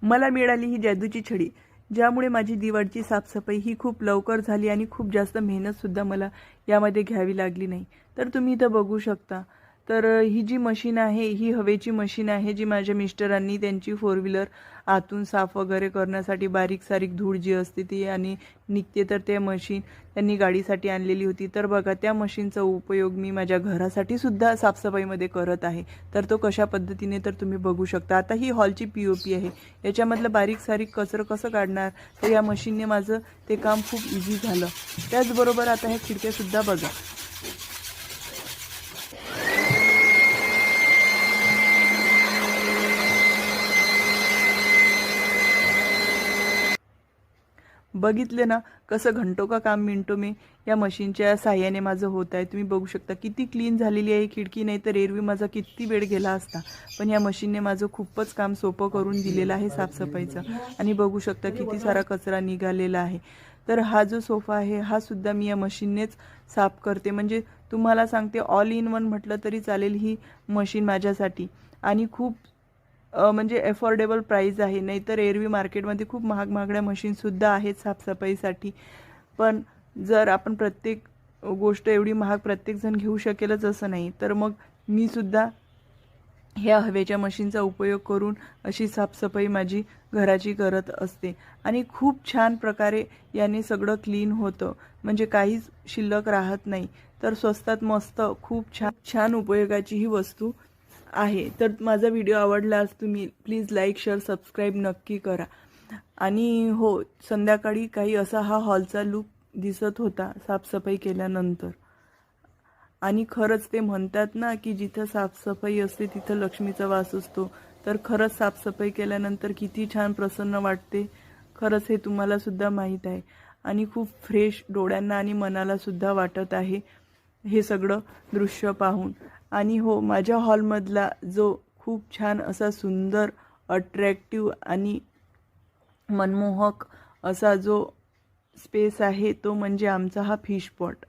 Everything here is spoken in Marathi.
मला मिळाली ही जादूची छडी, ज्यामुळे माझी दिवाळीची साफसफाई ही खूप लवकर झाली आणि खूप जास्त मेहनतसुद्धा मला यामध्ये घ्यावी लागली नाही। तर तुम्ही इथं बघू शकता। तर ही जी मशीन आहे ही हवेची मशीन आहे, जी माझ्या मिस्टरांनी त्यांची फोर व्हीलर आतून साफ वगैरे करण्यासाठी बारीक सारीक धूळ जी असते ती आणि निघते, तर ते मशीन त्यांनी गाडीसाठी आणलेली होती। तर बघा त्या मशीनचा उपयोग मी माझ्या घरासाठी सुद्धा साफसफाईमध्ये करत आहे। तर तो कशा पद्धतीने तर तुम्ही बघू शकता। आता ही हॉलची पीओपी आहे, याच्यामधलं बारीक सारीक कचरं कसं काढणार, तर या मशीनने माझं ते काम खूप इझी झालं। त्याचबरोबर आता ह्या खिडक्यासुद्धा बघा, बघितले ना कसं घंटों का काम मिनटों में या मशीनच्या साहाय्याने माझं होत आहे। तुम्ही बघू शकता किती क्लीन झालेली आहे खिडकी, नाही तर एरवी माझा किती वेळ गेला असता, पण या मशीनने माझं खूपच काम सोपं करून दिलेलं आहे साफसफाईचं। आणि बघू शकता किती सारा कचरा निघालेला आहे। तर हा जो सोफा आहे हा सुद्धा मी या मशीननेच साफ करते। म्हणजे तुम्हाला सांगते ऑल इन वन म्हटलं तरी चालेल ही मशीन माझ्यासाठी। आणि खूप म्हणजे अफोर्डेबल प्राइस आहे, नाहीतर एरवी मार्केटमध्ये खूप महागड्या मशीनसुद्धा आहेत साफसफाईसाठी। पण जर आपण प्रत्येक गोष्ट एवढी महाग प्रत्येकजण घेऊ शकेलच असं नाही, तर मग मी सुद्धा ह्या हवेच्या मशीनचा उपयोग करून अशी साफसफाई माझी घराची करत असते। आणि खूप छान प्रकारे याने सगळं क्लीन होतं, म्हणजे काहीच शिल्लक राहत नाही। तर स्वस्तात मस्त खूप छान उपयोगाची ही वस्तू आहे। तर माझा व्हिडिओ आवडल्यास तुम्ही प्लीज लाईक शेअर सबस्क्राईब नक्की करा। आणि हो, संध्याकाळी काही असा हा हॉलचा लुक दिसत होता साफसफाई केल्यानंतर। आणि खरंच ते म्हणतात ना की जिथं साफसफाई असते तिथं लक्ष्मीचा वास असतो। तर खरंच साफसफाई केल्यानंतर किती छान प्रसन्न वाटते, खरंच हे तुम्हाला सुद्धा माहीत आहे। आणि खूप फ्रेश डोळ्यांना आणि मनाला सुद्धा वाटत आहे हे सगळं दृश्य पाहून। आणि हो, माझ्या हॉलमधला जो खूप छान असा सुंदर अट्रॅक्टिव्ह आणि मनमोहक असा जो स्पेस आहे तो म्हणजे आमचा हा फिश पॉट।